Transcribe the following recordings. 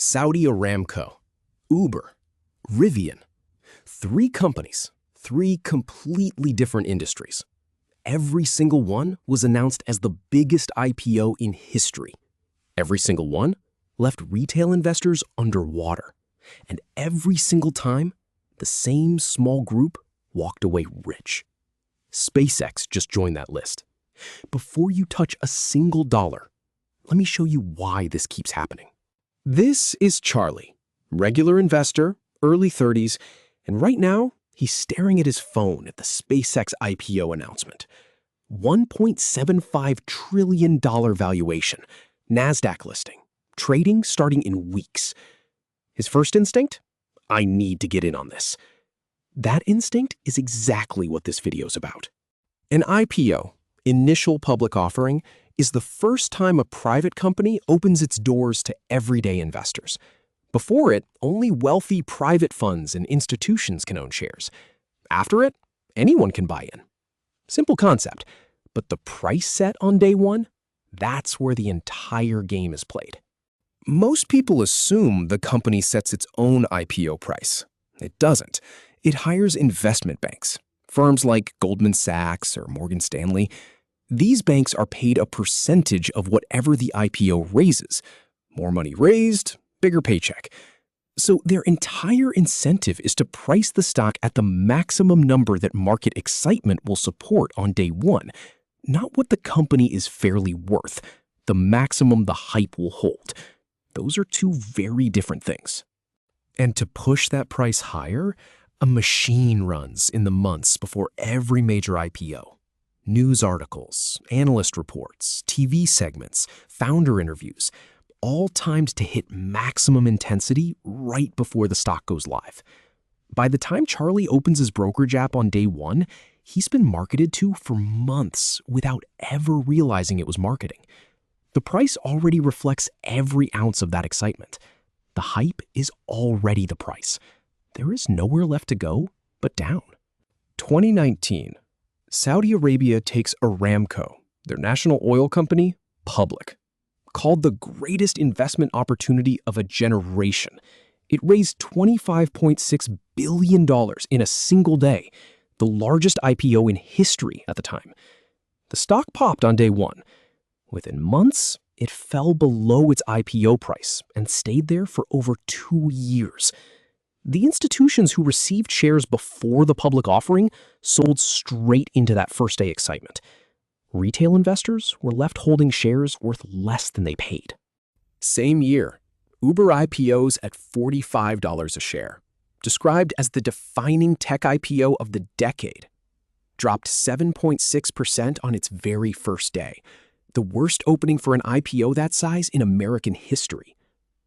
Saudi Aramco, Uber, Rivian. 3 companies, 3 completely different industries. Every single one was announced as the biggest IPO in history. Every single one left retail investors underwater. And every single time, the same small group walked away rich. SpaceX just joined that list. Before you touch a single dollar, let me show you why this keeps happening. This is Charlie, regular investor, early 30s, and right now, he's staring at his phone at the SpaceX IPO announcement. $1.75 trillion valuation, NASDAQ listing, trading starting in weeks. His first instinct? I need to get in on this. That instinct is exactly what this video is about. An IPO, initial public offering, is the first time a private company opens its doors to everyday investors. Before it, only wealthy private funds and institutions can own shares. After it, anyone can buy in. Simple concept, but the price set on day one, that's where the entire game is played. Most people assume the company sets its own IPO price. It doesn't. It hires investment banks, firms like Goldman Sachs or Morgan Stanley. These banks are paid a percentage of whatever the IPO raises. More money raised, bigger paycheck. So their entire incentive is to price the stock at the maximum number that market excitement will support on day one, not what the company is fairly worth, the maximum the hype will hold. Those are 2 very different things. And to push that price higher, a machine runs in the months before every major IPO. News articles, analyst reports, TV segments, founder interviews, all timed to hit maximum intensity right before the stock goes live. By the time Charlie opens his brokerage app on day one, he's been marketed to for months without ever realizing it was marketing. The price already reflects every ounce of that excitement. The hype is already the price. There is nowhere left to go but down. 2019, Saudi Arabia takes Aramco, their national oil company, public. Called the greatest investment opportunity of a generation. It raised $25.6 billion in a single day, the largest IPO in history at the time. The stock popped on day one. Within months, it fell below its IPO price and stayed there for over 2 years. The institutions who received shares before the public offering sold straight into that first day excitement. Retail investors were left holding shares worth less than they paid. Same year, Uber IPOs at $45 a share, described as the defining tech IPO of the decade, dropped 7.6% on its very first day, the worst opening for an IPO that size in American history.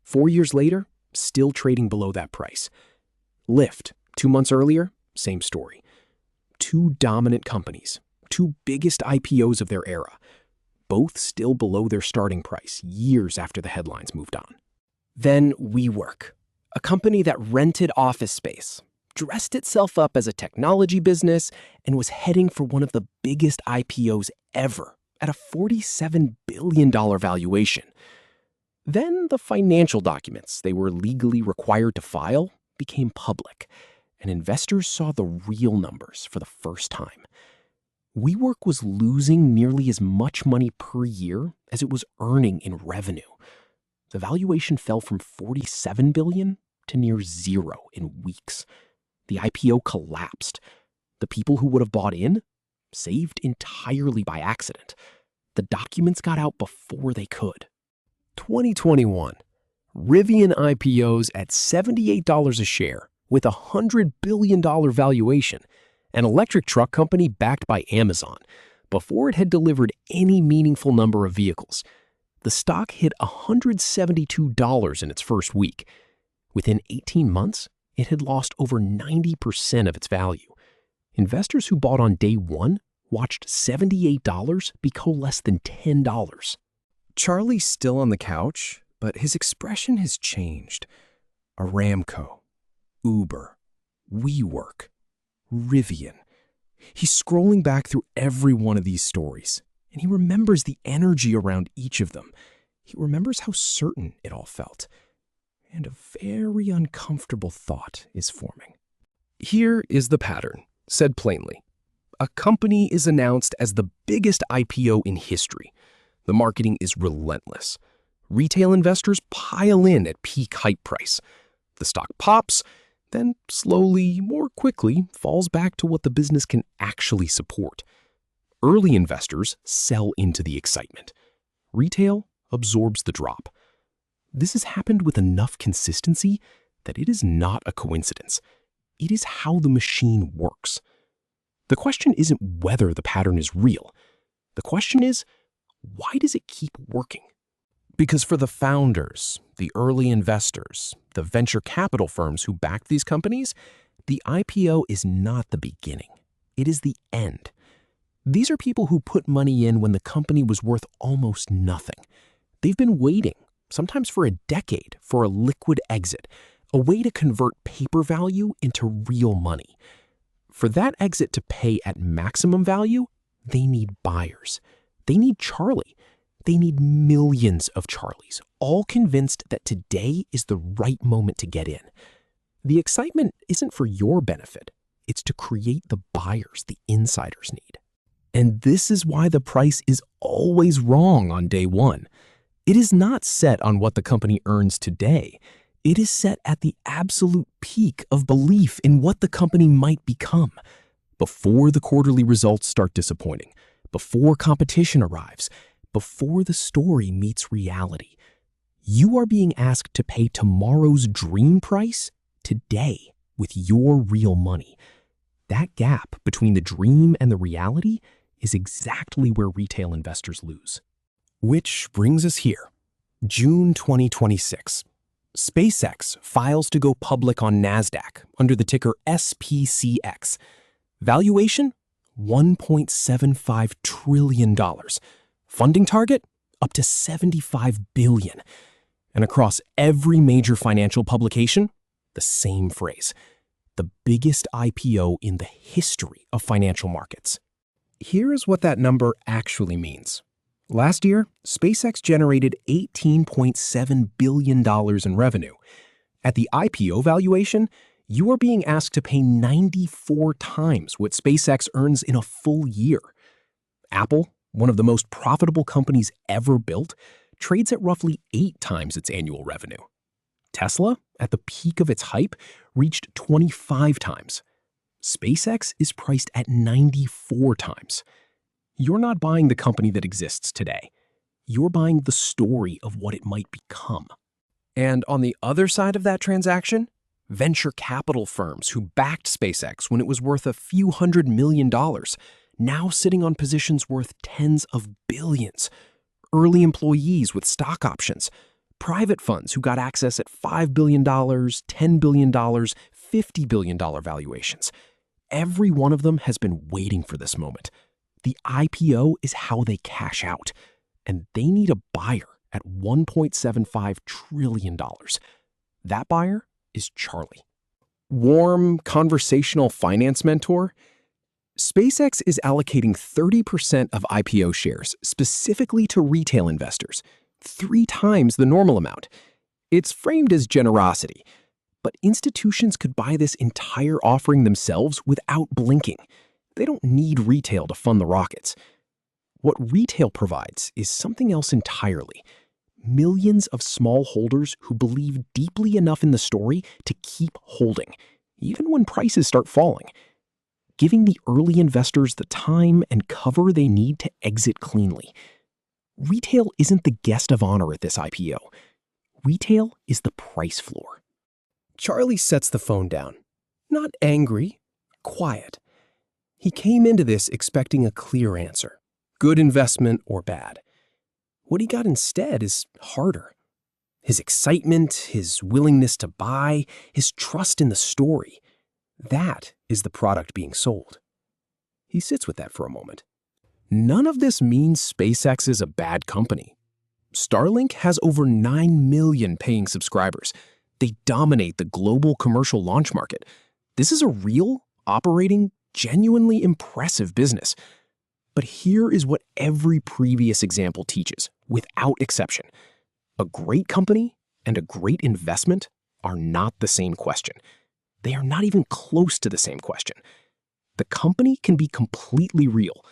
4 years later, still trading below that price. Lyft, 2 months earlier, same story. 2 dominant companies, 2 biggest IPOs of their era, both still below their starting price years after the headlines moved on. Then WeWork, a company that rented office space, dressed itself up as a technology business, and was heading for one of the biggest IPOs ever at a $47 billion valuation. Then the financial documents they were legally required to file became public, and investors saw the real numbers for the first time. WeWork was losing nearly as much money per year as it was earning in revenue. The valuation fell from $47 billion to near zero in weeks. The IPO collapsed. The people who would have bought in saved entirely by accident. The documents got out before they could. 2021, Rivian IPOs at $78 a share with a $100 billion valuation, an electric truck company backed by Amazon, before it had delivered any meaningful number of vehicles. The stock hit $172 in its first week. Within 18 months, it had lost over 90% of its value. Investors who bought on day one watched $78 become less than $10. Charlie's still on the couch, but his expression has changed. Aramco, Uber, WeWork, Rivian. He's scrolling back through every one of these stories, and he remembers the energy around each of them. He remembers how certain it all felt. and a very uncomfortable thought is forming. Here is the pattern, said plainly. A company is announced as the biggest IPO in history. The marketing is relentless. Retail investors pile in at peak hype price. The stock pops, then slowly, more quickly, falls back to what the business can actually support. Early investors sell into the excitement. Retail absorbs the drop. This has happened with enough consistency that it is not a coincidence. It is how the machine works. The question isn't whether the pattern is real. The question is, why does it keep working? Because for the founders, the early investors, the venture capital firms who back these companies, the IPO is not the beginning. It is the end. These are people who put money in when the company was worth almost nothing. They've been waiting, sometimes for a decade, for a liquid exit, a way to convert paper value into real money. For that exit to pay at maximum value, they need buyers. They need Charlie. They need millions of Charlies, all convinced that today is the right moment to get in. The excitement isn't for your benefit. It's to create the buyers the insiders need. And this is why the price is always wrong on day one. It is not set on what the company earns today. It is set at the absolute peak of belief in what the company might become. Before the quarterly results start disappointing, before competition arrives, before the story meets reality. You are being asked to pay tomorrow's dream price today with your real money. That gap between the dream and the reality is exactly where retail investors lose. Which brings us here. June 2026. SpaceX files to go public on NASDAQ under the ticker SPCX. Valuation? $1.75 trillion. Funding target? Up to $75 billion. And across every major financial publication, the same phrase. The biggest IPO in the history of financial markets. Here is what that number actually means. Last year, SpaceX generated $18.7 billion in revenue. At the IPO valuation, you are being asked to pay 94 times what SpaceX earns in a full year. Apple, one of the most profitable companies ever built, trades at roughly 8 times its annual revenue. Tesla, at the peak of its hype, reached 25 times. SpaceX is priced at 94 times. You're not buying the company that exists today. You're buying the story of what it might become. And on the other side of that transaction, venture capital firms who backed SpaceX when it was worth a few $100 million, now sitting on positions worth tens of billions. Early employees with stock options. Private funds who got access at $5 billion, $10 billion, $50 billion valuations. Every one of them has been waiting for this moment. The IPO is how they cash out, and they need a buyer at $1.75 trillion. That buyer is Charlie. Warm, conversational finance mentor? SpaceX is allocating 30% of IPO shares specifically to retail investors, 3 times the normal amount. It's framed as generosity, but institutions could buy this entire offering themselves without blinking. They don't need retail to fund the rockets. What retail provides is something else entirely. Millions of small holders who believe deeply enough in the story to keep holding, even when prices start falling. Giving the early investors the time and cover they need to exit cleanly. Retail isn't the guest of honor at this IPO. Retail is the price floor. Charlie sets the phone down. Not angry, quiet. He came into this expecting a clear answer. Good investment or bad. What he got instead is harder. His excitement, his willingness to buy, his trust in the story. That is the product being sold. He sits with that for a moment. None of this means SpaceX is a bad company. Starlink has over 9 million paying subscribers. They dominate the global commercial launch market. This is a real, operating, genuinely impressive business. But here is what every previous example teaches, without exception. A great company and a great investment are not the same question. They are not even close to the same question. The company can be completely real.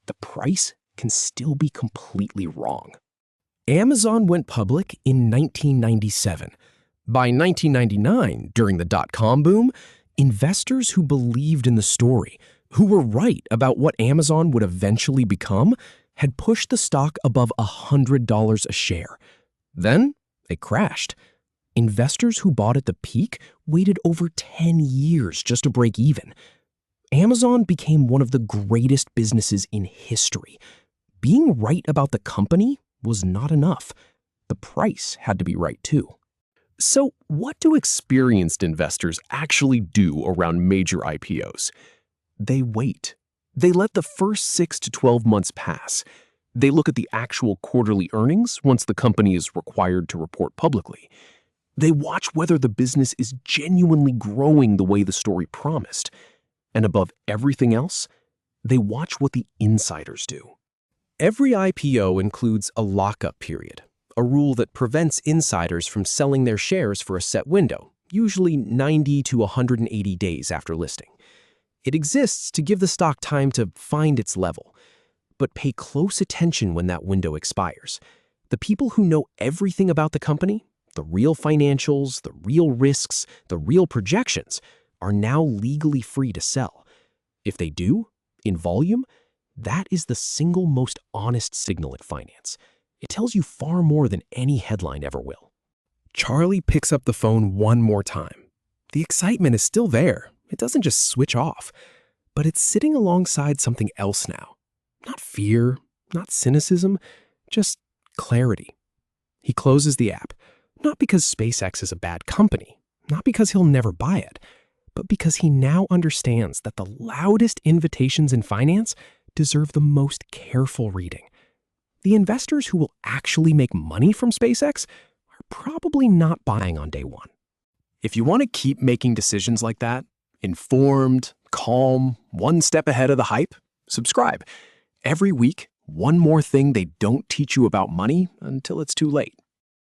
The price can still be completely wrong. Amazon went public in 1997. By 1999, during the dot-com boom, investors who believed in the story, who were right about what Amazon would eventually become, had pushed the stock above $100 a share. Then it crashed. Investors who bought at the peak waited over 10 years just to break even. Amazon became one of the greatest businesses in history. Being right about the company was not enough. The price had to be right too. So, what do experienced investors actually do around major IPOs? They wait. They let the first 6 to 12 months pass. They look at the actual quarterly earnings once the company is required to report publicly. They watch whether the business is genuinely growing the way the story promised. And above everything else, they watch what the insiders do. Every IPO includes a lockup period, a rule that prevents insiders from selling their shares for a set window, usually 90 to 180 days after listing. It exists to give the stock time to find its level. But pay close attention when that window expires. The people who know everything about the company, the real financials, the real risks, the real projections, are now legally free to sell. If they do, in volume, that is the single most honest signal in finance. It tells you far more than any headline ever will. Charlie picks up the phone one more time. The excitement is still there. It doesn't just switch off, but it's sitting alongside something else now. Not fear, not cynicism, just clarity. He closes the app, not because SpaceX is a bad company, not because he'll never buy it, but because he now understands that the loudest invitations in finance deserve the most careful reading. The investors who will actually make money from SpaceX are probably not buying on day one. If you want to keep making decisions like that, informed, calm, one step ahead of the hype, subscribe. Every week, one more thing they don't teach you about money until it's too late.